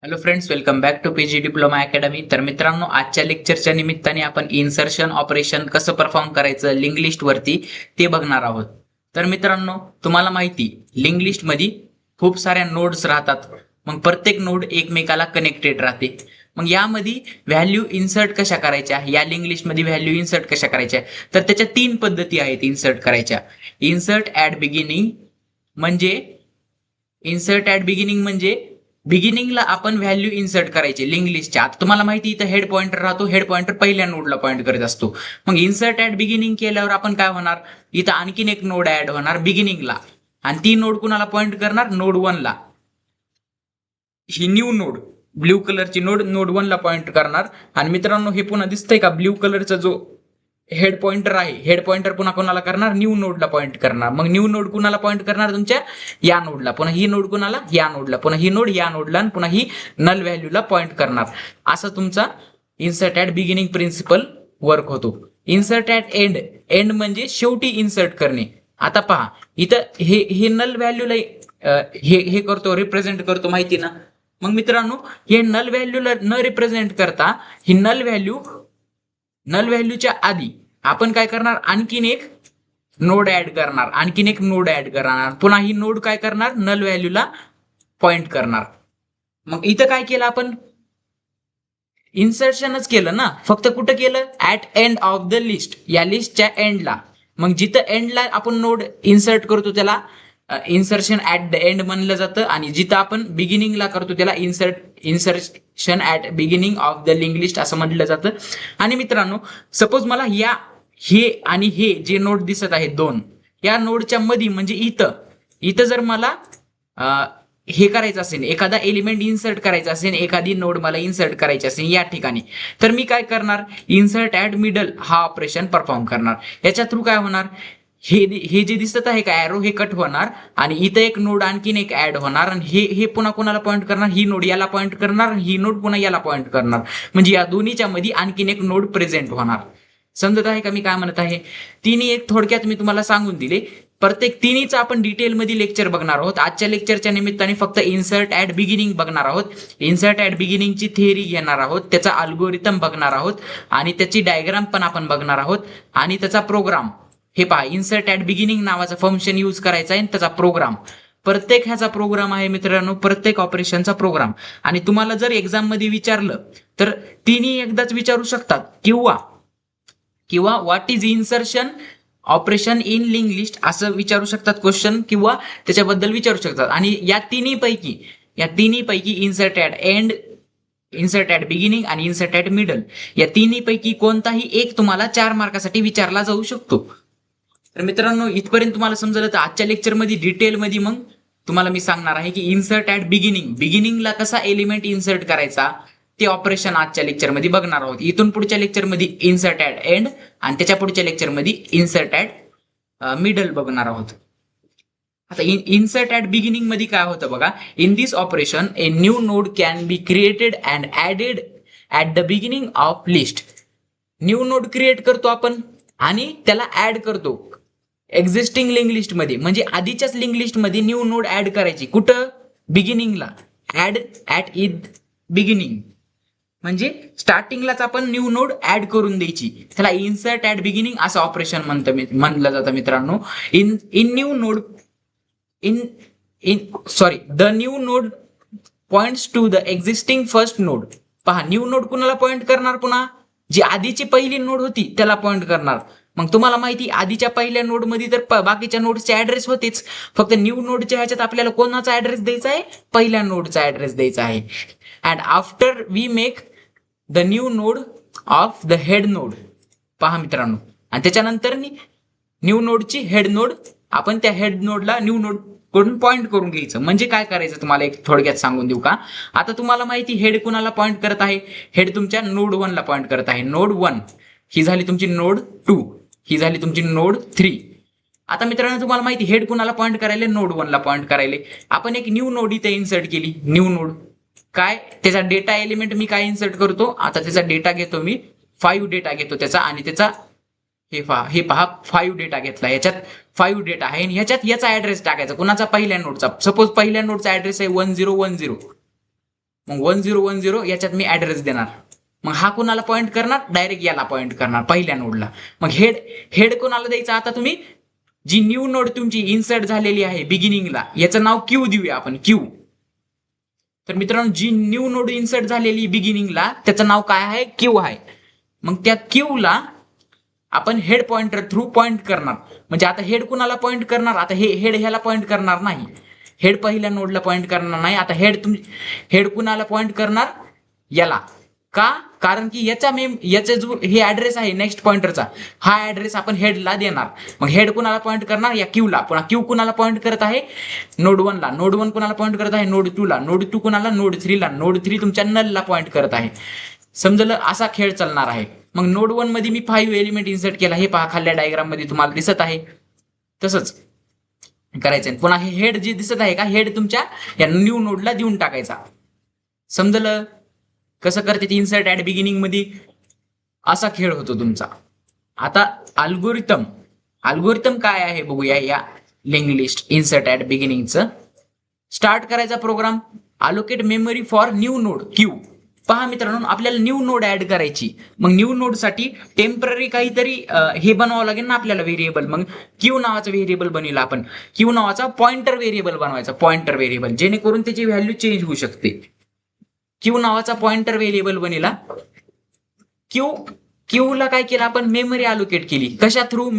Hello friends, welcome back to PG diploma academy. तर मित्रांनो, आजच्या लेक्चरच्या निमित्ताने आपण इन्सर्शन ऑपरेशन कसं परफॉर्म करायचं लिंक लिस्ट वरती ते बघणार आहोत. तर मित्रांनो, तुम्हाला माहिती लिंक लिस्ट मध्ये खूप साऱ्या नोड्स राहतात. मग प्रत्येक नोड एकमेकाला कनेक्टेड राहते. मग यामध्ये व्हॅल्यू इन्सर्ट कशा करायच्या, या लिंक लिस्ट मध्ये व्हॅल्यू इन्सर्ट कशा करायच्या, तर त्याच्या तीन पद्धती आहेत इन्सर्ट करायच्या. इन्सर्ट ऍट बिगिनिंग म्हणजे बिगिनिंगला आपण व्हॅल्यू इन्सर्ट करायची लिंक लिस्टच्या. आता तुम्हाला माहिती इथं हेड पॉइंटर राहतो, हेड पॉइंटर पहिल्या नोडला पॉइंट करत असतो. मग इन्सर्ट ऍट बिगिनिंग केल्यावर आपण काय होणार, इथं आणखीन एक नोड ऍड होणार बिगिनिंगला, आणि ती नोड कुणाला पॉइंट करणार, नोड 1 ला. ही न्यू नोड, ब्ल्यू कलरची नोड नोड 1 ला पॉइंट करणार. आणि मित्रांनो, हे पुन्हा दिसतंय का, ब्ल्यू कलरचा जो हेड पॉइंटर आहे, हेड पॉइंटर पुन्हा कोणाला करणार, न्यू नोडला पॉइंट करणार. मग न्यू नोड कुणाला पॉइंट करणार, तुमच्या या नोडला. पुन्हा ही नोड कुणाला, या नोडला. पुन्हा ही नोड या नोडला, आणि पुन्हा ही नल व्हॅल्यूला पॉइंट करणार. असं तुमचा insert at beginning principle work होतो. इन्सर्ट ऍट एंड, एंड म्हणजे शेवटी इन्सर्ट करणे. आता पहा, इथं हे नल व्हॅल्यूला हे करतो, रिप्रेझेंट करतो, माहिती ना. मग मित्रांनो, हे नल व्हॅल्यूला न रिप्रेझेंट करता ही नल व्हॅल्यूच्या आधी आपण काय करणार, आणखीन एक नोड ऍड करणार, आणखीन एक नोड ऍड करणार. पुन्हा ही नोड काय करणार, नल व्हॅल्यूला पॉइंट करणार. मग इथं काय केलं आपण, इन्सर्शनच केलं ना, फक्त कुठं केलं, at end of the list, या लिस्टच्या एंडला. मग जिथं एंडला आपण नोड इन्सर्ट करतो त्याला इन्सर्शन ऍट द एंड म्हणलं जातं, आणि जिथं आपण बिगिनिंगला करतो त्याला insertion at beginning of the link list असं म्हटलं जातं. आणि मित्रांनो, सपोज मला हे आणि हे जे नोड दिसत आहेत दोन, या नोडच्या मध्ये म्हणजे इथं इथं जर मला हे करायचं असेल, एखादा एलिमेंट इन्सर्ट करायचा असेल, एखादी नोड मला इन्सर्ट करायची असेल या ठिकाणी, तर मी काय करणार, इन्सर्ट ऍट मिडल हा ऑपरेशन परफॉर्म करणार. याच्या थ्रू काय होणार, हे जे दिसत आहे का ऍरो, हे कट होणार, आणि इथं एक नोड आणखीन एक ऍड होणार, आणि हे पुन्हा कोणाला पॉइंट करणार, ही नोड याला पॉइंट करणार, ही नोड पुन्हा याला पॉइंट करणार. म्हणजे या दोन्हीच्या मध्ये आणखीन एक नोड प्रेझेंट होणार. समजत आहे का मी काय म्हणत आहे. तिन्ही एक थोडक्यात मी तुम्हाला सांगून दिले. प्रत्येक तिन्हीचा आपण डिटेलमध्ये लेक्चर बघणार आहोत. आजच्या लेक्चरच्या निमित्ताने फक्त इन्सर्ट ऍट बिगिनिंग बघणार आहोत. इन्सर्ट ऍट बिगिनिंगची थिअरी घेणार आहोत, त्याचा अल्गोरिथम बघणार आहोत, आणि त्याची डायग्राम पण आपण बघणार आहोत, आणि त्याचा प्रोग्राम. हे पहा, इन्सर्ट ऍट बिगिनिंग नावाचा फंक्शन यूज करायचा आहे, त्याचा प्रोग्राम. प्रत्येक ह्याचा प्रोग्राम आहे मित्रांनो, प्रत्येक ऑपरेशनचा प्रोग्राम. आणि तुम्हाला जर एक्झाम मध्ये विचारलं तर तिन्ही एकदाच विचारू शकतात, किंवा what is insertion operation in link list असं विचारू शकतात क्वेश्चन, किंवा त्याच्याबद्दल विचारू शकतात. आणि या तिन्ही पैकी insert at end, insert at beginning आणि इन्सर्ट ऍट मिडल, या तिन्ही पैकी कोणताही एक तुम्हाला 4 मार्कासाठी विचारला जाऊ शकतो. तर मित्रांनो, इथपर्यंत तुम्हाला समजलं. तर आजच्या लेक्चरमध्ये डिटेलमध्ये मग तुम्हाला मी सांगणार आहे की इन्सर्ट ऍट बिगिनिंगला कसा एलिमेंट इन्सर्ट करायचा, ते ऑपरेशन आजच्या लेक्चरमध्ये बघणार आहोत. इथून पुढच्या लेक्चरमध्ये इन्सर्ट ऍट एंड, आणि त्याच्या पुढच्या लेक्चरमध्ये इन्सर्ट ऍट मिडल बघणार आहोत. आता इन्सर्ट ऍट बिगिनिंग मध्ये काय होतं बघा, in this operation a new node can be created and added at the beginning of list. New node create करतो आपण, आणि त्याला ऍड करतो एक्झिस्टिंग लिंक लिस्ट मध्ये. म्हणजे आधीच्याच लिंक लिस्ट मध्ये न्यू नोड ऍड करायची, कुठं, बिगिनिंगला. ऍड ऍट इद बिगिनिंग म्हणजे स्टार्टिंगलाच आपण न्यू नोड ऍड करून द्यायची, त्याला इन्सर्ट ऍट बिगिनिंग असं ऑपरेशन म्हणलं जातं मित्रांनो. In in new node in in sorry the new node points to the existing first node. पहा, न्यू नोड कुणाला पॉइंट करणार, पुन्हा जी आधीची पहिली नोड होती त्याला पॉइंट करणार. मग तुम्हाला माहिती, आधीच्या पहिल्या नोड मध्ये तर बाकीच्या नोडचे ऍड्रेस होतेच, फक्त न्यू नोडच्या ह्याच्यात आपल्याला कोणाचा ऍड्रेस द्यायचा आहे, पहिल्या नोडचा ऍड्रेस द्यायचा आहे. And after we make the new node of the head node. पहा मित्रांनो, आणि त्याच्यानंतर न्यू नोडची हेड नोड, आपण त्या हेड नोडला न्यू नोड कडून पॉइंट करून घ्यायचं. म्हणजे काय करायचं तुम्हाला एक थोडक्यात सांगून देऊ का. आता तुम्हाला माहिती, हेड कुणाला पॉइंट करत आहे, हेड तुमच्या नोड 1 ला पॉइंट करत आहे. नोड 1 ही झाली तुमची नोड 2, ही झाली तुमची नोड 3. आता मित्रांनो, तुम्हाला माहिती, हेड कुणाला पॉइंट करायले, नोड 1 ला पॉइंट करायले. आपण एक न्यू नोड इथे इन्सर्ट केली, न्यू नोड. काय, त्याचा डेटा एलिमेंट मी काय इन्सर्ट करतो, आता त्याचा डेटा घेतो मी, 5 डेटा घेतो त्याचा, आणि त्याचा हे पहा 5 डेटा घेतला, याच्यात 5 डेटा आहे, आणि ह्याच्यात याचा ऍड्रेस टाकायचा, कुणाचा, पहिल्या नोडचा. सपोज पहिल्या नोडचा ऍड्रेस आहे 1010, मग 1010 याच्यात मी ऍड्रेस देणार. मग हा कुणाला पॉइंट करणार, डायरेक्ट याला पॉइंट करणार पहिल्या नोडला. मग हेड हेड कोणाला द्यायचा, आता तुम्ही जी न्यू नोड तुमची इन्सर्ट झालेली आहे बिगिनिंगला, याचं नाव क्यू देऊया आपण, क्यू. तर मित्रांनो, जी न्यू नोड इन्सर्ट झालेली बिगिनिंगला त्याचं नाव काय आहे, क्यू आहे. मग त्या क्यूला आपण हेड पॉइंटर थ्रू पॉइंट करणार. म्हणजे आता हेड कुणाला पॉइंट करणार, आता हे हेड ह्याला पॉइंट करणार नाही, हेड पहिल्या नोडला पॉइंट करणार नाही. आता हेड कुणाला पॉइंट करणार, याला. का, कारण की याचा जो हे ऍड्रेस आहे नेक्स्ट पॉइंटरचा, हा ऍड्रेस आपण हेडला देणार. मग हेड कुणाला पॉइंट करणार, या क्यूला. पुन्हा क्यू कुणाला पॉइंट करत आहे, नोड 1 ला. नोड 1 कुणाला पॉइंट करत आहे, नोड 2 ला. नोड 2 कुणाला, नोड 3 ला. नोड 3 तुमच्या नलला पॉइंट करत आहे. समजलं, असा खेळ चालणार आहे. मग नोड 1 मध्ये मी 5 एलिमेंट इन्सर्ट केला, हे पहा खाल्ल्या डायग्राम मध्ये तुम्हाला दिसत आहे. तसंच करायचं. पुन्हा हे हेड जे दिसत आहे का, हेड तुमच्या या न्यू नोडला देऊन टाकायचा. समजलं कसं करते ती इन्सर्ट ऍट बिगिनिंग मध्ये, असा खेळ होतो तुमचा. आता अल्गोरिथम काय आहे बघूया या लिंक लिस्ट इन्सर्ट ऍट बिगिनिंगचं. स्टार्ट करायचा program, allocate memory for new node Q. पहा मित्रांनो, आपल्याला न्यू नोड ऍड करायची. मग न्यू नोड साठी टेम्पररी काहीतरी हे बनवावं लागेल ना आपल्याला, व्हेरिएबल. मग क्यू नावाचं व्हेरिएबल बनवलं आपण. क्यू नावाचा पॉइंटर व्हेरिएबल बनवायचा, पॉइंटर व्हेरिएबल, जेणेकरून त्याची व्हॅल्यू चेंज होऊ शकते. क्यू नावाचा पॉइंटर व्हेरिएबल बनेला. क्यू ला काय केलं आपण, मेमरी अलोकेट केली. कशा थ्रू,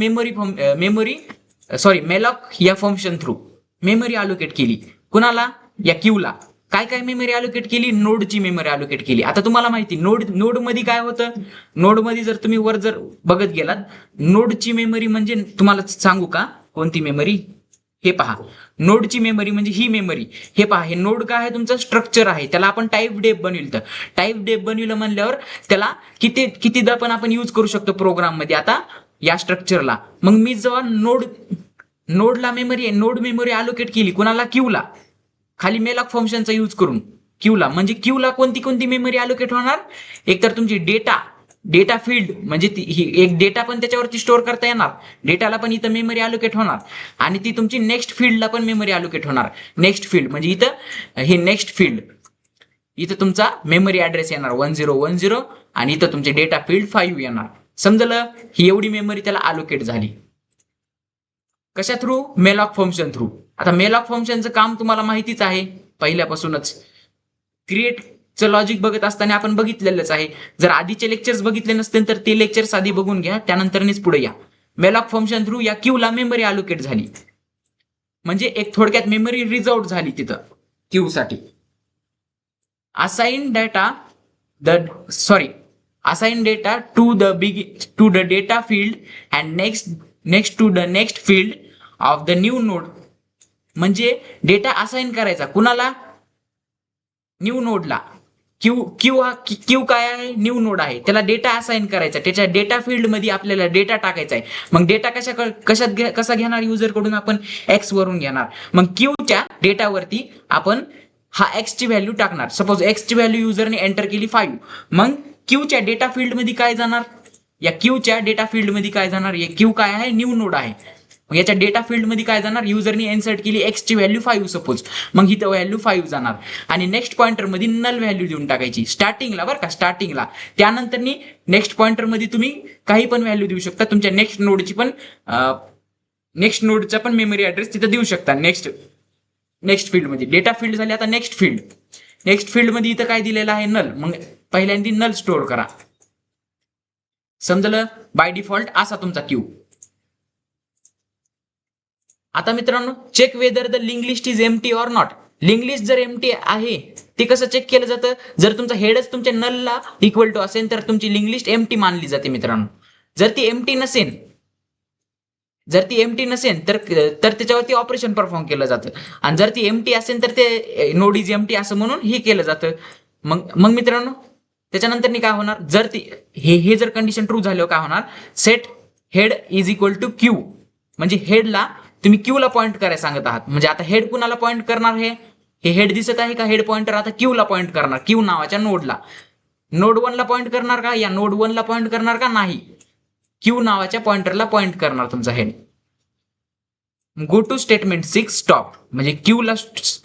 मेलॉक या फंक्शन थ्रू मेमरी अलोकेट केली. कुणाला, या क्यूला. काय काय मेमरी अलोकेट केली, नोडची मेमरी अलोकेट केली. आता तुम्हाला माहिती, नोड मध्ये काय होतं, नोड मध्ये जर तुम्ही वर जर बघत गेलात, नोडची मेमरी म्हणजे तुम्हाला सांगू का कोणती मेमरी, हे पहा. नोडची मेमरी म्हणजे ही मेमरी. हे पहा, हे नोड काय आहे, तुमचं स्ट्रक्चर आहे. त्याला आपण टाईप डेफ बनविलं. टाईप डेफ बनविलं म्हणल्यावर त्याला कितीदा पण आपण यूज करू शकतो प्रोग्राम मध्ये. आता या स्ट्रक्चरला मग मी जेव्हा नोडला नोड मेमरी अलोकेट केली, कुणाला, क्यूला. खाली मेलॉक फंक्शनचा यूज करून क्यूला. म्हणजे क्यूला कोणती मेमरी अलोकेट होणार, एक तर तुमची डेटा फील्ड, म्हणजे एक डेटा पण त्याच्यावरती स्टोअर करता येणार, डेटाला पण इथं मेमरी अलोकेट होणार. आणि ती तुमची नेक्स्ट फील्डला पण मेमरी अलोकेट होणार. नेक्स्ट फील्ड म्हणजे इथं हे नेक्स्ट फील्ड, इथं तुमचा मेमरी ऍड्रेस येणार 1010, आणि इथं तुमचे डेटा फील्ड 5 येणार. समजलं, ही एवढी मेमरी त्याला अलोकेट झाली. कशा थ्रू, मेलॉक फंक्शन थ्रू. आता मेलॉक फंक्शनचं काम तुम्हाला माहितीच आहे पहिल्यापासूनच. क्रिएटचं लॉजिक बघत असताना आपण बघितलेलंच आहे. जर आधीचे लेक्चर्स बघितले नसतील तर ते लेक्चर्स आधी बघून घ्या, त्यानंतरच पुढे या. मेलॉक फंक्शन थ्रू या क्यूला मेमरी अलोकेट झाली. म्हणजे एक थोडक्यात मेमरी रिझर्व्ड झाली तिथं क्यू साठी. Assign data to the data field and next to the next field of the new node. म्हणजे डेटा असाइन करायचा कुणाला, न्यू नोडला. क्यू काय आहे, न्यू नोड आहे. त्याला डेटा असाइन करायचा, त्याच्या डेटा फील्ड मध्ये आपल्याला डेटा टाकायचा आहे. मग डेटा कसा घेणार, युजर कडून आपण एक्स वरून घेणार. मग क्यूच्या डेटावरती आपण हा एक्स ची व्हॅल्यू टाकणार. सपोज एक्स ची व्हॅल्यू युजरने एंटर केली 5. मग क्यूच्या डेटा फील्ड मध्ये काय जाणार, या क्यूच्या डेटा फील्ड मध्ये काय जाणार, क्यू काय आहे, न्यू नोड आहे. मग याच्या डेटा फील्ड मध्ये काय जाणार, युजरने इन्सर्ट केली एक्स ची व्हॅल्यू 5 सपोज. मग ही व्हॅल्यू 5 जाणार. आणि नेक्स्ट पॉइंटर मध्ये नल व्हॅल्यू देऊन टाकायची स्टार्टिंगला, बरं का, स्टार्टिंगला. त्यानंतर नेक्स्ट पॉइंटर मध्ये तुम्ही काही पण व्हॅल्यू देऊ शकता. तुमच्या नेक्स्ट नोडचा पण मेमरी ऍड्रेस तिथे देऊ शकता. नेक्स्ट फील्ड मध्ये डेटा फील्ड झाली. आता नेक्स्ट फील्ड मध्ये इथं काय दिलेलं आहे, नल. मग पहिल्यांदा नल स्टोअर करा. समजलं, बाय डिफॉल्ट असा तुमचा क्यू. आता मित्रांनो, check whether the link list is empty or not. Link list जर एम्प्टी आहे ते कसं चेक केलं जातं, जर तुमचा हेडच तुमच्या नलला इक्वल टू असेल तर तुमची लिंक लिस्ट एम्प्टी मानली जाते मित्रांनो. जर ती एम्प्टी नसेल तर त्याच्यावरती ऑपरेशन परफॉर्म केलं जातं. आणि जर ती एम्प्टी असेल तर ते नोड इज एम्प्टी असं म्हणून हे केलं जातं. मग मित्रांनो, त्याच्यानंतर काय होणार, जर हे जर कंडिशन ट्रू झाल्यावर काय होणार, set head is equal to Q. म्हणजे हेडला तुम्ही क्यूला पॉइंट करायला सांगत आहात. म्हणजे आता हेड कुणाला पॉइंट करणार, हे हेड दिसत आहे का, हेड पॉइंटर आता क्यूला पॉइंट करणार. क्यू नावाच्या नोडला. नोड 1 ला पॉइंट करणार का, या नोड 1 ला पॉइंट करणार का, नाही, क्यू नावाच्या पॉइंटरला पॉइंट करणार तुमचा head. Go to statement 6 stop. म्हणजे क्यूला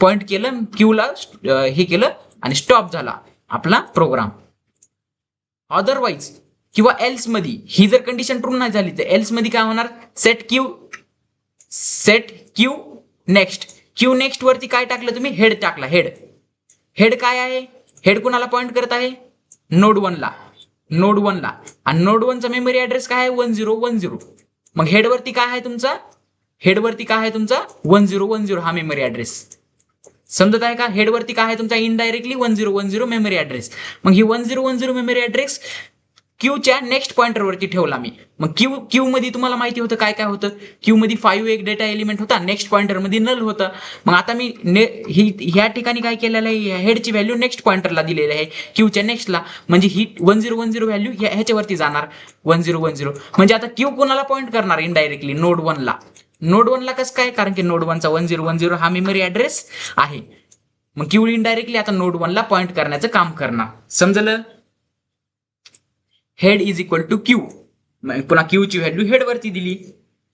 पॉइंट केलं, क्यूला हे केलं, आणि स्टॉप झाला आपला प्रोग्राम. अदरवाईज किंवा एल्स मध्ये ही जर कंडिशन ट्रू नाही झाली तर एल्स मध्ये काय होणार, set Q next. Q next वरती काय टाकलं तुम्ही, हेड टाकला. हेड काय आहे, हेड कुणाला पॉइंट करत आहे, नोड 1 ला. आणि नोड 1 चा मेमरी ऍड्रेस काय आहे, 1010. मग हेड वरती काय आहे तुमचा, 1010 हा मेमरी ऍड्रेस. समजत आहे का, हेड वरती काय आहे तुमचा, इनडायरेक्टली 1010 मेमरी ऍड्रेस. मग ही 1010 मेमरी ऍड्रेस क्यूच्या नेक्स्ट पॉइंटर वरती ठेवला मी. मग क्यू मध्ये तुम्हाला माहिती होतं काय काय होतं, क्यू मध्ये 5 एक डेटा एलिमेंट होता, नेक्स्ट पॉइंटर मध्ये नल होतं. मग आता मी ह्या ठिकाणी काय केलेलं आहे, हेडची व्हॅल्यू नेक्स्ट पॉइंटरला दिलेली आहे क्यूच्या नेक्स्टला. म्हणजे ही 1010 व्हॅल्यू ह्याच्यावरती जाणार 1010. म्हणजे आता क्यू कोणाला पॉइंट करणार, इनडायरेक्टली नोड 1 ला. नोड 1 ला कसं काय, कारण की नोड 1 चा 1010 हा मेमरी ऍड्रेस आहे. मग क्यू इनडायरेक्टली आता नोड 1 ला पॉइंट करण्याचं काम करणार. समजलं, head is equal to q. पुन्हा क्यूची व्हॅल्यू हेड वरती दिली.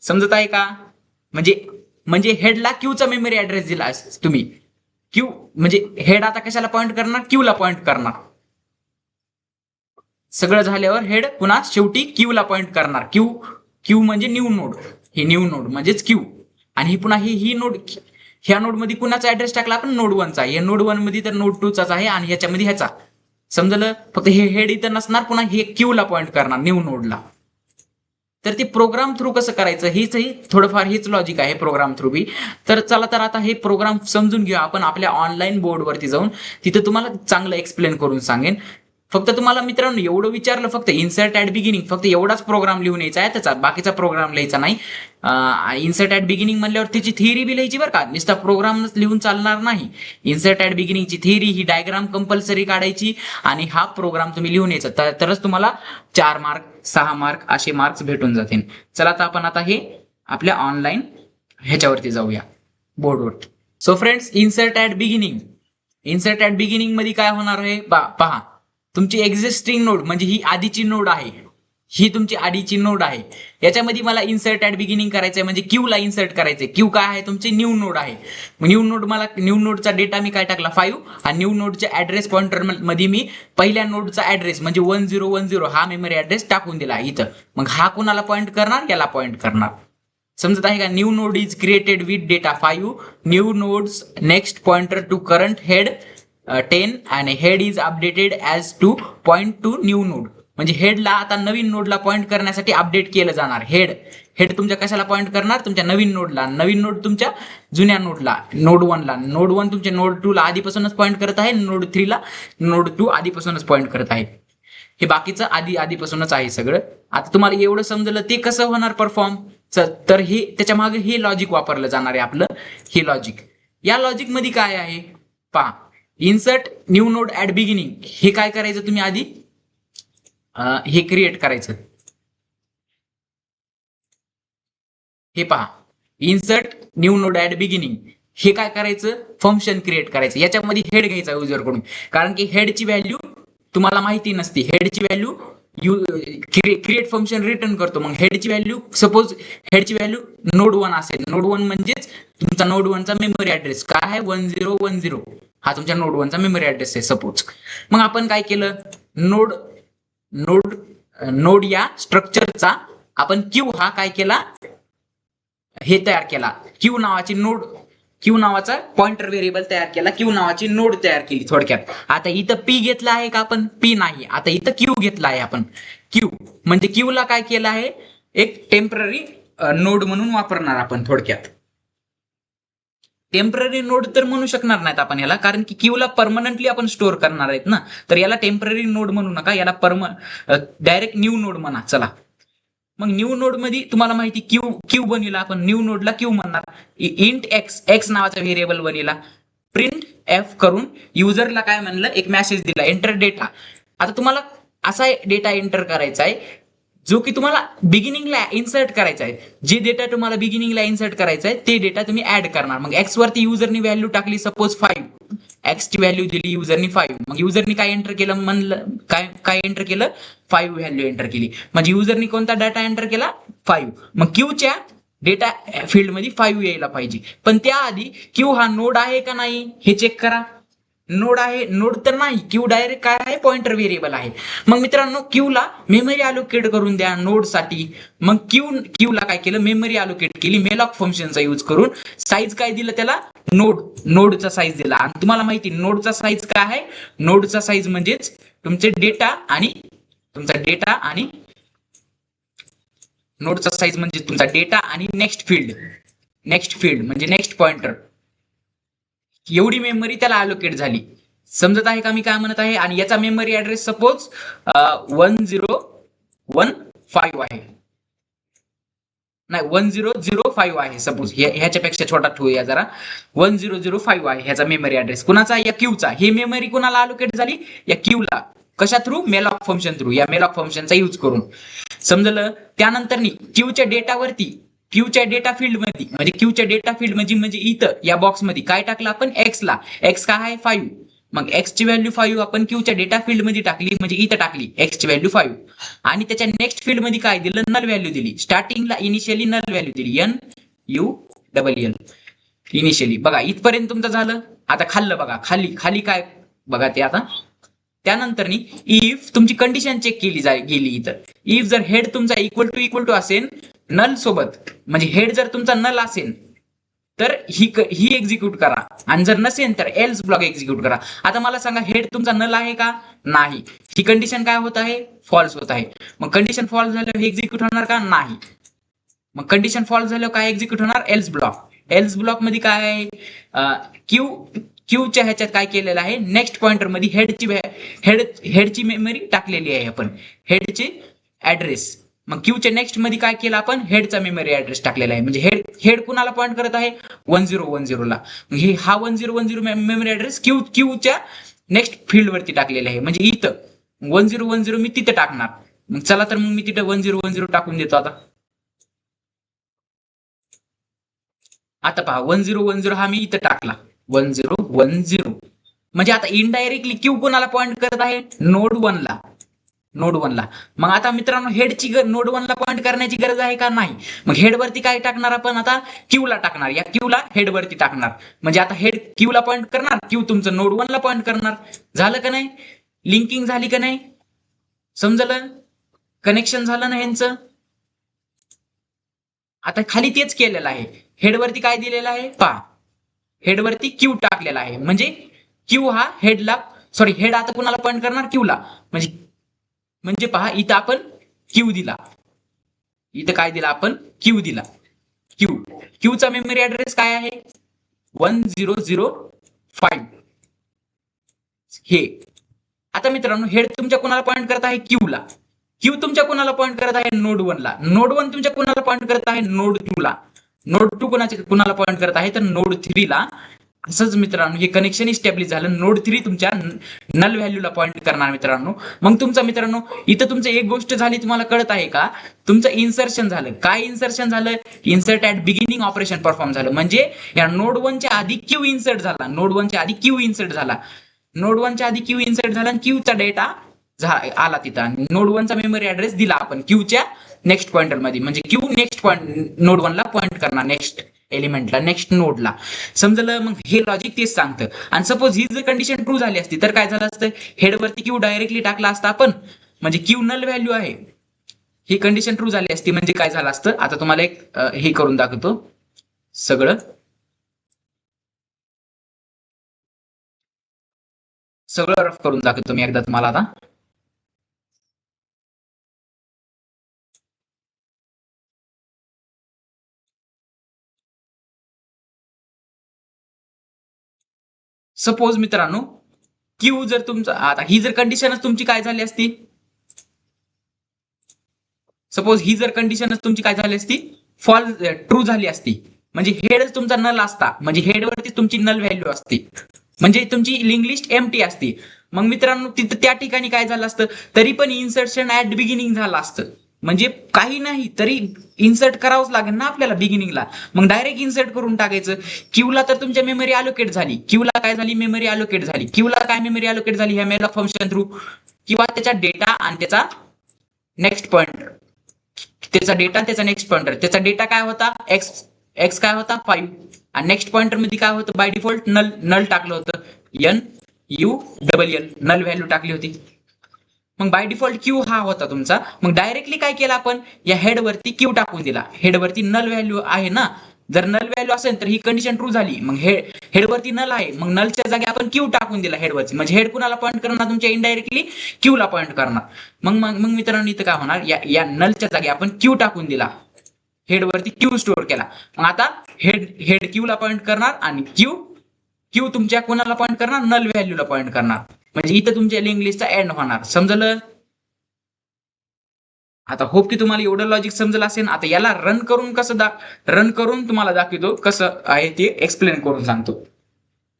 समजत आहे का, म्हणजे हेडला क्यूचा मेमरी ऍड्रेस दिला तुम्ही. क्यू म्हणजे हेड आता कशाला पॉइंट करणार, क्यूला पॉइंट करणार. सगळं झाल्यावर हेड पुन्हा शेवटी क्यूला पॉइंट करणार. क्यू म्हणजे न्यू नोड, हे न्यू नोड म्हणजेच क्यू. आणि ही पुन्हा ही नोड, ह्या नोड मध्ये कुणाचा ऍड्रेस टाकला आपण, नोड 1 चा. या नोड 1 मध्ये तर नोड 2 चाच आहे आणि ह्याच्यामध्ये ह्याचा. समजलं, फक्त हे हेड इथं नसणार, पुन्हा हे क्यूला पॉइंट करणार न्यू नोडला. तर ते प्रोग्राम थ्रू कसं करायचं, हीच थोडंफार हीच लॉजिक आहे प्रोग्राम थ्रू बी. तर चला तर आता हे प्रोग्राम समजून घेऊ आपण आपल्या ऑनलाईन बोर्डवरती जाऊन. तिथं तुम्हाला चांगलं एक्सप्लेन करून सांगेन. फक्त तुम्हाला मित्रांनो एवढं विचारलं, फक्त इन्सर्ट ऍट बिगिनिंग फक्त एवढाच प्रोग्राम लिहून यायचा आहे, त्याचा बाकीचा प्रोग्राम लिहायचा नाही. इन्सर्ट ऍट बिगिनिंग म्हणल्यावर त्याची थिअरी बी लिहायची बरं का, नुसता प्रोग्राम लिहून चालणार नाही. इन्सर्ट ऍट बिगिनिंगची थिअरी, ही डायग्राम कंपल्सरी काढायची आणि हा प्रोग्राम तुम्ही लिहून यायचा, तरच तुम्हाला 4 मार्क 6 मार्क असे मार्क्स भेटून जातील. चला तर आपण आता हे आपल्या ऑनलाईन ह्याच्यावरती जाऊया, बोर्डवरती. So friends, insert at beginning मध्ये काय होणार आहे पहा. तुमची एक्झिस्टिंग नोड म्हणजे ही आधीची नोड आहे, ही तुमची आधीची नोड आहे. याच्यामध्ये मला इन्सर्ट ऍट बिगिनिंग करायचंय, म्हणजे क्यू ला इन्सर्ट करायचंय. क्यू काय आहे, तुमची न्यू नोड आहे. न्यू नोडचा डेटा मी काय टाकला, 5. आणि न्यू नोडच्या ऍड्रेस पॉइंटर मध्ये मी पहिल्या नोडचा ऍड्रेस म्हणजे 1010 हा मेमरी ऍड्रेस टाकून दिला इथं. मग हा कुणाला पॉइंट करणार, याला पॉइंट करणार. समजत आहे का, new node is created with data 5. New node's next pointer to current head 10 आणि head is updated as to point to new node. म्हणजे हेडला आता नवीन नोडला पॉइंट करण्यासाठी अपडेट केलं जाणार. हेड तुमच्या कशाला पॉइंट करणार, तुमच्या नवीन नोडला. नवीन नोड तुमच्या जुन्या नोडला, नोड 1 ला. नोड 1 तुमच्या नोड 2 ला आधीपासूनच पॉइंट करत आहे, नोड 3 ला नोड 2 आधीपासूनच पॉइंट करत आहे. हे बाकीचं आधीपासूनच आहे सगळं. आता तुम्हाला एवढं समजलं ते कसं होणार परफॉर्म, तर हे त्याच्या मागे हे लॉजिक वापरलं जाणार आहे आपलं, हे लॉजिक. या लॉजिक मध्ये काय आहे पहा, insert new node at beginning. हे काय करायचं तुम्ही आधी, हे क्रिएट करायचं. हे पहा, insert new node at beginning. हे काय करायचं, फंक्शन क्रिएट करायचं. याच्यामध्ये हेड घ्यायचा युजर कडून, कारण की हेडची व्हॅल्यू तुम्हाला माहिती नसते. हेडची व्हॅल्यू क्रिएट फंक्शन रिटर्न करतो. मग हेडची व्हॅल्यू, सपोज हेडची व्हॅल्यू नोड 1 असेल. नोड 1 म्हणजेच तुमचा नोड 1 चा मेमरी ऍड्रेस काय आहे, 1010. हा तुमच्या नोड 1 चा मेमरी ऍड्रेस आहे सपोज. मग आपण काय केलं, नोड या स्ट्रक्चरचा आपण क्यू हा काय केला, हे तयार केला. क्यू नावाचा पॉइंटर व्हेरिएबल तयार केला, क्यू नावाची नोड तयार केली थोडक्यात. आता इथं पी घेतला आहे का आपण, पी नाही. आता इथं क्यू घेतला आहे आपण. क्यू म्हणजे क्यू ला काय केलं आहे, एक टेम्पररी नोड म्हणून वापरणार आपण थोडक्यात. टेम्पररी नोड तर म्हणू शकणार नाहीत आपण याला, कारण की क्यू ला परमनंटली आपण स्टोअर करणार आहेत ना. तर याला टेम्पररी नोड म्हणू नका, याला डायरेक्ट न्यू नोड म्हणा. चला, मग न्यू नोड मध्ये तुम्हाला माहिती क्यू बनविला आपण. न्यू नोडला क्यू म्हणणार. इंट एक्स नावाचा व्हेरिएबल बनविला. प्रिंट एफ करून युजरला काय म्हणलं, एक मेसेज दिला, एंटर डेटा. आता तुम्हाला असा डेटा एंटर करायचा आहे जो की तुम्हाला बिगिनिंगला इन्सर्ट करायचा आहे. जे डेटा तुम्हाला बिगिनिंगला इन्सर्ट करायचा आहे ते डेटा तुम्ही ऍड करणार. मग एक्स वरती युजरनी व्हॅल्यू टाकली, सपोज 5. एक्स ची व्हॅल्यू दिली युजरनी 5. मग युजरनी काय एंटर केलं, म्हणलं काय एंटर केलं, 5 व्हॅल्यू एंटर केली. म्हणजे युजरनी कोणता डाटा एंटर केला, 5. मग क्यूच्या डेटा फील्ड मध्ये 5 यायला पाहिजे. पण त्याआधी क्यू हा नोड आहे का नाही हे चेक करा. नोड आहे, नोड तर नाही, क्यू डायरेक्ट काय आहे, पॉइंटर व्हेरिएबल आहे. मग मित्रांनो क्यू ला मेमरी अलोकेट करून द्या नोड साठी. मग क्यू ला काय केलं, मेमरी अलोकेट केली मेलॉक फंक्शनचा यूज करून. साईज काय दिलं त्याला, नोडचा साईज दिला. आणि तुम्हाला माहिती नोडचा साईज काय आहे, नोडचा साईज म्हणजेच तुमचे डेटा आणि तुमचा डेटा आणि नोडचा साईज म्हणजे तुमचा डेटा आणि नेक्स्ट फील्ड म्हणजे नेक्स्ट पॉइंटर, एवढी मेमरी त्याला अलोकेट झाली. समजत आहे का मी काय म्हणत आहे. आणि याचा मेमरी ऍड्रेस सपोज 1015 आहे, नाही 1005 आहे सपोज, ह्याच्यापेक्षा छोटा ठेवूया जरा. 1005 आहे ह्याचा मेमरी ऍड्रेस. कुणाचा, या क्यूचा. ही मेमरी कुणाला अलोकेट झाली, या क्यूला. कशा थ्रू, मेलॉक फंक्शन थ्रू, या मेलॉक फंक्शनचा यूज करून. समजलं. त्यानंतर क्यूच्या डेटावरती, क्यूच्या डेटा फील्ड मध्ये, म्हणजे क्यूच्या डेटा फील्ड म्हणजे इथं या बॉक्स मध्ये काय टाकलं आपण, एक्स ला. एक्स काय आहे, 5. मग एक्स ची व्हॅल्यू 5 आपण क्यूच्या डेटा फील्ड मध्ये टाकली, म्हणजे इथं टाकली एक्स ची व्हॅल्यू 5. आणि त्याच्या नेक्स्ट फील्ड मध्ये काय दिलं, नल व्हॅल्यू दिली. स्टार्टिंगला इनिशियली नल व्हॅल्यू दिली, NULL इनिशियली. बघा इथपर्यंत तुमचं झालं. आता खाल्लं बघा, खाली काय बघा ते आता. त्यानंतर इफ तुमची कंडिशन चेक केली गेली इथं. इफ जर हेड तुमचा इक्वल टू असेल नल सोबत, म्हणजे हेड जर तुमचा नल असेल तर ही एक्झिक्यूट करा, आणि जर नसेल तर एल्स ब्लॉक एक्झिक्यूट करा. आता मला सांगा, हेड तुमचा नल आहे का, नाही. ही कंडिशन काय होत आहे, फॉल्स होत आहे. मग कंडिशन फॉल्स झाल्यावर हे एक्झिक्यूट होणार का, नाही. मग कंडिशन फॉल्स झाल्यावर काय एक्झिक्यूट होणार, एल्स ब्लॉक मध्ये काय आहे, क्यूच्या ह्याच्यात काय केलेलं आहे, नेक्स्ट पॉइंटर मध्ये हेडची मेमरी टाकलेली आहे आपण, हेडची ऍड्रेस. मग क्यूच्या नेक्स्ट मध्ये काय केलं आपण, हेडचा मेमरी ऍड्रेस टाकलेला आहे. म्हणजे हेड कुणाला पॉइंट करत आहे, 1010 ला. हा 1010 मेमरी ऍड्रेस क्यूच्या नेक्स्ट फील्ड वरती टाकलेला आहे, म्हणजे इथं 1010 मी तिथं टाकणार. मग चला तर मग मी तिथं 1010 टाकून देतो. आता पहा 1010 हा मी इथं टाकला, 1010. म्हणजे आता इनडायरेक्टली क्यू कोणाला पॉइंट करत आहे, नोड 1 ला. मग आता मित्रांनो हेडची नोड 1 ला पॉइंट करण्याची गरज आहे का, नाही. मग हेड वरती काय टाकणार आपण, आता क्यू ला टाकणार. या क्यू ला हेड वरती टाकणार. म्हणजे आता हेड क्यू ला पॉइंट करणार, क्यू तुमचं नोड 1 ला पॉइंट करणार. झालं का नाही, लिंकिंग झाली का नाही, समजलं, कनेक्शन झालं ना ह्यांचं. आता खाली तेच केलेलं आहे. हेडवरती काय दिलेलं आहे, पहा हेडवरती क्यू टाकलेला आहे. म्हणजे क्यू हा हेडला, हेड आता कुणाला पॉइंट करणार, क्यूला. म्हणजे पहा इथं आपण क्यू दिला, इथं काय दिला आपण, क्यू दिला. क्यूचा मेमरी ऍड्रेस काय आहे, 1005 हे. आता मित्रांनो हेड तुमच्या कुणाला पॉइंट करत आहे, क्यूला. क्यू तुमच्या कुणाला पॉइंट करत आहे, नोड 1 ला. नोड 1 तुमच्या कुणाला पॉइंट करत आहे, नोड 2 ला. नोड 2 कुणाला पॉइंट करत आहे, तर नोड 3 ला. असंच मित्रांनो हे कनेक्शन इस्टॅब्लिश झालं. नोड 3 तुमच्या नल व्हॅल्यूला पॉइंट करणार मित्रांनो. मग तुमचा मित्रांनो इथं तुमचं एक गोष्ट झाली, तुम्हाला कळत आहे का, तुमचं इन्सर्शन झालं. काय इन्सर्शन झालं, insert at beginning operation perform झालं. म्हणजे या नोड 1 च्या आधी क्यू इन्सर्ट झाला, नोड 1 च्या आधी क्यू इन्सर्ट झाला, नोड 1 च्या आधी क्यू इन्सर्ट झाला, आणि क्यूचा डेटा आला तिथं. नोड 1 चा मेमरी ऍड्रेस दिला आपण क्यूच्या नेक्स्ट पॉइंटर मध्ये. म्हणजे क्यू नेक्स्ट पॉइंट नोड 1 ला पॉइंट करणार, नेक्स्ट एलिमेंटला, नेक्स्ट नोडला. समजलं. मग हे लॉजिक तेच सांगतं. आणि सपोज ही जर कंडिशन ट्रू झाली असती तर काय झालं असतं, हेडवरती क्यू डायरेक्टली टाकला असता आपण, म्हणजे क्यू नल व्हॅल्यू आहे. ही कंडिशन ट्रू झाली असती म्हणजे काय झालं असतं, आता तुम्हाला एक हे करून दाखवतो, सगळं रफ करून दाखवतो मी एकदा तुम्हाला. आता सपोज मित्रांनो क्यू जर तुमचा, आता ही जर कंडिशनच तुमची काय झाली असती, सपोज ही जर कंडिशनच तुमची काय झाली असती, फॉल्स ट्रू झाली असती, म्हणजे हेडच तुमचा नल असता, म्हणजे हेडवरती तुमची नल व्हॅल्यू असते, म्हणजे तुमची लिंक लिस्ट एम्प्टी असते. मग मित्रांनो तिथं त्या ठिकाणी काय झालं असतं, तरी पण इन्सर्शन ऍट बिगिनिंग झालं असतं. म्हणजे काही नाही तरी इन्सर्ट करावंच लागेल ना आपल्याला बिगिनिंगला. मग डायरेक्ट इन्सर्ट करून टाकायचं. क्यूला तर तुमच्या मेमरी अलोकेट झाली, क्यूला काय झाली, मेमरी अलोकेट झाली. क्यूला काय मेमरी अलोकेट झाली, ह्या मेलॉक फंक्शन थ्रू, किंवा त्याचा डेटा आणि त्याचा नेक्स्ट पॉइंटर, त्याचा डेटा त्याचा नेक्स्ट पॉइंटर. त्याचा डेटा काय होता, एक्स काय होता, 5. आणि नेक्स्ट पॉइंटर मध्ये काय होतं, बाय डिफॉल्ट नल टाकलं होतं, ULL नल व्हॅल्यू टाकली होती. मग बाय डिफॉल्ट क्यू हा होता तुमचा. मग डायरेक्टली काय केलं आपण, या हेड वरती क्यू टाकून दिला. हेड वरती नल व्हॅल्यू आहे ना, जर नल व्हॅल्यू असेल तर ही कंडिशन ट्रू झाली. मग हेड वरती नल आहे, मग नलच्या जागी आपण क्यू टाकून दिला हेड वरती. म्हणजे हेड कुणाला पॉईंट करणार, तुमच्या इनडायरेक्टली क्यू ला पॉईंट करणार. मग मग मग मित्रांनो इथं काय होणार, या नलच्या जागी आपण क्यू टाकून दिला, हेड वरती क्यू स्टोअर केला. मग आता हेड क्यू ला पॉईंट करणार आणि क्यू तुमच्या कोणाला पॉईंट करणार, नल व्हॅल्यूला पॉईंट करणार. म्हणजे इथं तुमच्या लिंक लिस्टचा एंड होणार. समजलं? आता होप की तुम्हाला एवढं लॉजिक समजलं असेल. आता याला रन करून तुम्हाला दाखवतो कसं आहे ते एक्सप्लेन करून सांगतो.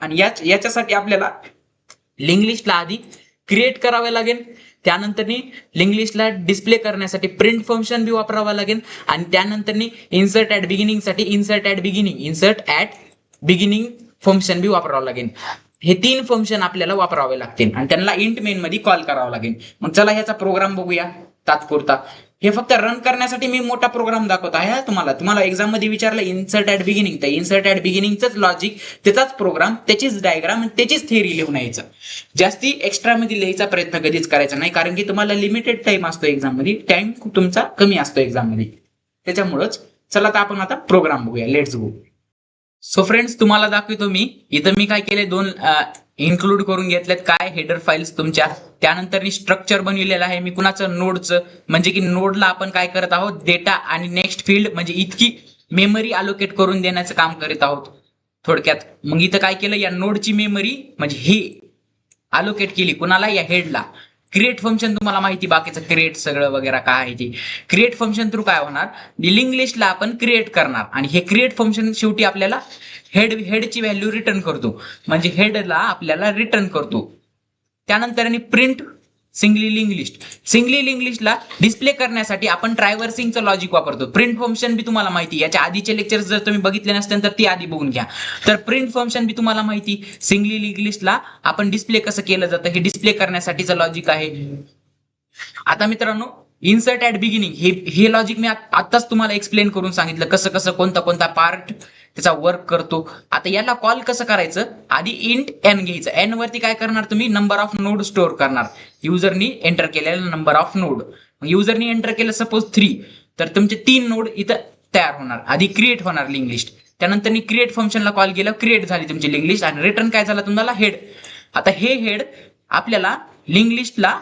आणि याच्यासाठी आपल्याला लिंक लिस्टला आधी क्रिएट करावे लागेल. त्यानंतर लिंक लिस्टला डिस्प्ले करण्यासाठी प्रिंट फंक्शन बी वापरावं लागेल. आणि त्यानंतर इन्सर्ट ऍट बिगिनिंग साठी इन्सर्ट ऍट बिगिनिंग फंक्शन बी वापरावं लागेल. हे 3 फंक्शन आपल्याला वापरावे लागतील आणि त्यांना इंट मेन मध्ये कॉल करावं लागेल. मग चला ह्याचा प्रोग्राम बघूया तात्पुरता. हे फक्त रन करण्यासाठी मी मोठा प्रोग्राम दाखवत आहे. तुम्हाला एक्झाम मध्ये विचारलं इन्सर्ट ऍट बिगिनिंग, तर इन्सर्ट ऍट बिगिनिंगच लॉजिक, त्याचाच प्रोग्राम, त्याचीच डायग्राम, त्याचीच थेअरी लिहून यायचं. जास्ती एक्स्ट्रा मध्ये लिहायचा प्रयत्न कधीच करायचा नाही, कारण की तुम्हाला लिमिटेड टाइम असतो एक्झाम मध्ये, टाइम तुमचा कमी असतो एक्झाम मध्ये. त्याच्यामुळेच चला आता आपण प्रोग्राम बघूया. Let's go. सो फ्रेंड्स, तुम्हाला दाखवतो मी इथं मी काय केले, 2 इन्क्लूड करून घेतलेत. काय, हेडर फाईल्स तुमच्या. त्यानंतर स्ट्रक्चर बनविलेलं आहे मी कुणाचं, नोडचं. म्हणजे की नोडला आपण काय करत आहोत, डेटा आणि नेक्स्ट फील्ड म्हणजे इतकी मेमरी अलोकेट करून देण्याचं काम करीत आहोत थोडक्यात. मग इथं काय केलं, या नोडची मेमरी म्हणजे ही अलोकेट केली कुणाला, या हेडला. क्रिएट फंक्शन तुम्हाला माहिती, बाकीचं क्रिएट सगळं वगैरे काय आहे ते. क्रिएट फंक्शन थ्रू काय होणार, लिंक लिस्टला आपण क्रिएट करणार आणि हे क्रिएट फंक्शन शेवटी आपल्याला हेडची व्हॅल्यू रिटर्न करतो. म्हणजे हेडला आपल्याला रिटर्न करतो. त्यानंतर प्रिंट सिंगली लिंक लिस्टला डिस्प्ले करण्यासाठी आपण ट्रायव्हर्सिंगचं लॉजिक वापरतो. प्रिंट फंक्शन बी तुम्हाला माहिती, याच्या आधीचे लेक्चर्स जर तुम्ही बघितले नसतील तर ती आधी बघून घ्या. तर प्रिंट फंक्शन बी तुम्हाला माहिती, सिंगली लिंक लिस्टला आपण डिस्प्ले कसं केलं जातं हे डिस्प्ले करण्यासाठीचं लॉजिक आहे. आता मित्रांनो, इन्सर्ट ऍट बिगिनिंग हे लॉजिक मी आताच तुम्हाला एक्सप्लेन करून सांगितलं, कसं कसं कोणता पार्ट त्याचा वर्क करतो. आता याला कॉल कसं करायचं, आधी इंट एन घ्यायचं. एन वरती काय करणार तुम्ही, नंबर ऑफ नोड स्टोअर करणार. युजरनी एंटर केलेला नंबर ऑफ नोड, युजरनी एंटर केलं सपोज 3, तर तुमचे 3 नोड इथं तयार होणार. आधी क्रिएट होणार लिंक लिस्ट, त्यानंतर क्रिएट फंक्शनला कॉल केलं, क्रिएट झाली तुमची लिंक लिस्ट आणि रिटर्न काय झाला तुम्हाला, हेड. आता हे हेड आपल्याला लिंक लिस्टला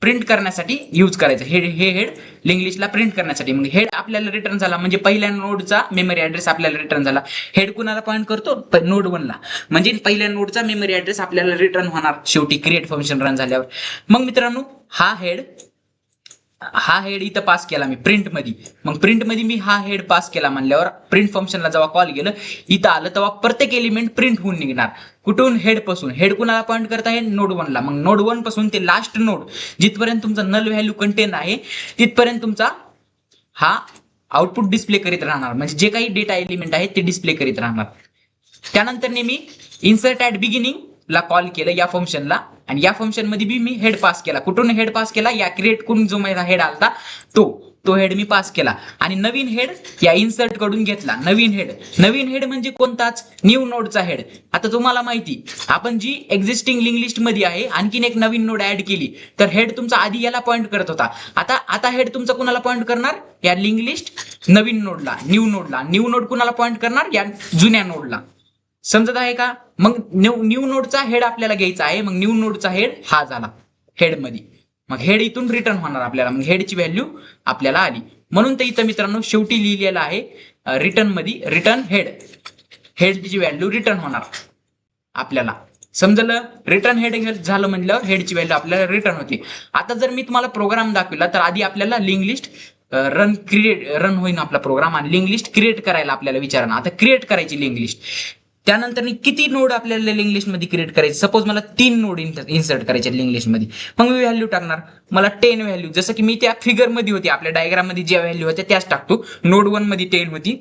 प्रिंट करण्यासाठी यूज करायचं. हे हेड लिंक लिस्टला प्रिंट करण्यासाठी. मग हेड आपल्याला रिटर्न झाला, म्हणजे पहिल्या नोडचा मेमरी ऍड्रेस आपल्याला रिटर्न झाला. हेड कुणाला पॉईंट करतो, नोड 1 ला, म्हणजे पहिल्या नोडचा मेमरी ऍड्रेस आपल्याला रिटर्न होणार शेवटी क्रिएट फंक्शन रन झाल्यावर. मग मित्रांनो, हा हेड इथं पास केला मी प्रिंट मध्ये. मग प्रिंट मध्ये मी हा हेड पास केला म्हणल्यावर प्रिंट फंक्शनला जेव्हा कॉल केलं, इथं आलं तेव्हा प्रत्येक एलिमेंट प्रिंट होऊन निघणार. कुठून, हेड पासून. हेड कुणाला पॉईंट करत आहे, नोड 1 ला. मग नोड 1 पासून ते लास्ट नोड जिथपर्यंत तुमचा नल व्हॅल्यू कंटेन आहे तिथपर्यंत तुमचा हा आउटपुट डिस्प्ले करीत राहणार. म्हणजे जे काही डेटा एलिमेंट आहे ते डिस्प्ले करीत राहणार. त्यानंतर मी इन्सर्ट ऍट बिगिनिंग ला कॉल केलं या फंक्शनला, आणि या फंक्शन मध्ये बी मी हेड पास केला. कुठून हेड पास केला, या क्रिएट करून जो माझा हेड आलता तो हेड मी पास केला. आणि नवीन हेड या इन्सर्ट कडून घेतला. नवीन हेड म्हणजे कोणताच, न्यू नोडचा हेड. आता तुम्हाला माहिती, आपण जी एक्झिस्टिंग लिंक लिस्ट मध्ये आहे आणखीन एक नवीन नोड ऍड केली, तर हेड तुमचा आधी याला पॉईंट करत होता. आता हेड तुमचा कुणाला पॉईंट करणार, या लिंक लिस्ट नवीन नोडला, न्यू नोड कुणाला पॉईंट करणार, या जुन्या नोडला. समजत आहे का? मग न्यू नोडचा हेड आपल्याला घ्यायचा आहे. मग न्यू नोडचा हेड हा झाला हेड मध्ये. मग हेड इथून रिटर्न होणार आपल्याला. मग हेडची व्हॅल्यू आपल्याला आली. म्हणून तर इथं मित्रांनो शेवटी लिहिलेलं आहे रिटर्न मध्ये, रिटर्न हेडची व्हॅल्यू रिटर्न होणार आपल्याला. समजलं? रिटर्न हेड झालं म्हणल्यावर हेडची व्हॅल्यू आपल्याला रिटर्न होते. आता जर मी तुम्हाला प्रोग्राम दाखविला, तर आधी आपल्याला लिंक लिस्ट रन होईन आपला प्रोग्राम, आणि लिंक लिस्ट क्रिएट करायला आपल्याला विचारणार. आता क्रिएट करायची लिंक लिस्ट, त्यानंतर किती नोड आपल्याला लिंक लिस्ट मध्ये क्रिएट करायचे. सपोज मला 3 नोड इन्सर्ट करायचे लिंक लिस्ट मध्ये. मग मी व्हॅल्यू टाकणार, मला 10 व्हॅल्यू, जसं की मी त्या फिगर मध्ये होती, आपल्या डायग्राम मध्ये ज्या व्हॅल्यू होत्या त्याच टाकतो. नोड 1 मध्ये 10 होती,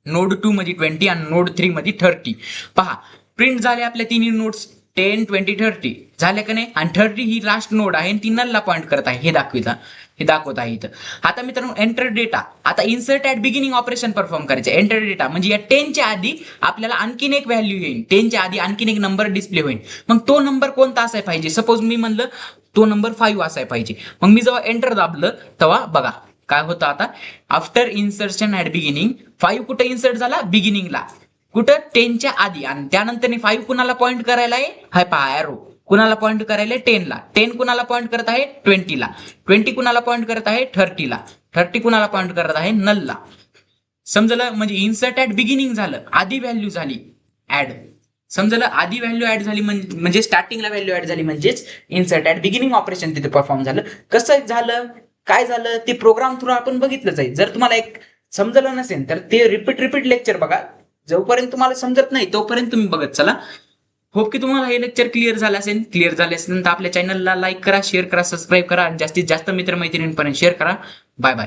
नोड 2 मध्ये 20 आणि नोड 3 मध्ये 30. पहा, प्रिंट झाले आपल्या 3 नोड्स, 10, 20, 30 झाले का नाही. आणि 30 ही लास्ट नोड आहे आणि ती नलला पॉईंट करत आहे हे दाखविता. हे दाखवत आहे इथं. आता मित्रांनो एंटर डेटा, आता insert at beginning operation perform करायचे. एंटर डेटा म्हणजे या 10च्या आधी आपल्याला आणखीन एक व्हॅल्यू येईल, 10च्या आधी आणखीन एक नंबर डिस्प्ले होईल. मग तो नंबर कोणता असायला पाहिजे? सपोज मी म्हणलं तो नंबर 5 असायला पाहिजे. मग मी जेव्हा एंटर दाबलं तेव्हा बघा काय होतं. आता आफ्टर इन्सर्शन ऍट बिगिनिंग 5 कुठं इन्सर्ट झाला? बिगिनिंगला. कुठं? 10च्या आधी. आणि त्यानंतर 5 कुणाला पॉईंट करायला आहे? हाय पहा एरो कुणाला पॉईंट करायला? 10ला. 10 कुणाला पॉईंट करत आहे? 20ला. 20 कुणाला पॉईंट करत आहे? 30ला. 30 कुणाला पॉईंट करत आहे? नलला. समजलं? म्हणजे इन्सर्ट ऍट बिगिनिंग झालं, आधी व्हॅल्यू झाली ऍड. समजलं? आधी व्हॅल्यू ऍड झाली म्हणजे स्टार्टिंगला व्हॅल्यू ऍड झाली, म्हणजेच इन्सर्ट ऍट बिगिनिंग ऑपरेशन तिथे परफॉर्म झालं. कसं झालं, काय झालं ते प्रोग्राम थ्रू आपण बघितलंच आहे. जर तुम्हाला एक समजलं नसेल तर ते रिपीट लेक्चर बघा. जोपर्यंत तुम्हाला समजत नाही तोपर्यंत तुम्ही बघत चला. होप की तुम्हाला हे लेक्चर क्लिअर झालं असेल. क्लिअर झाले असेल तर आपल्या चॅनलला लाईक करा, शेअर करा, सबस्क्राईब करा आणि जास्तीत जास्त मित्रमैत्रिणींपर्यंत शेअर करा. Bye bye.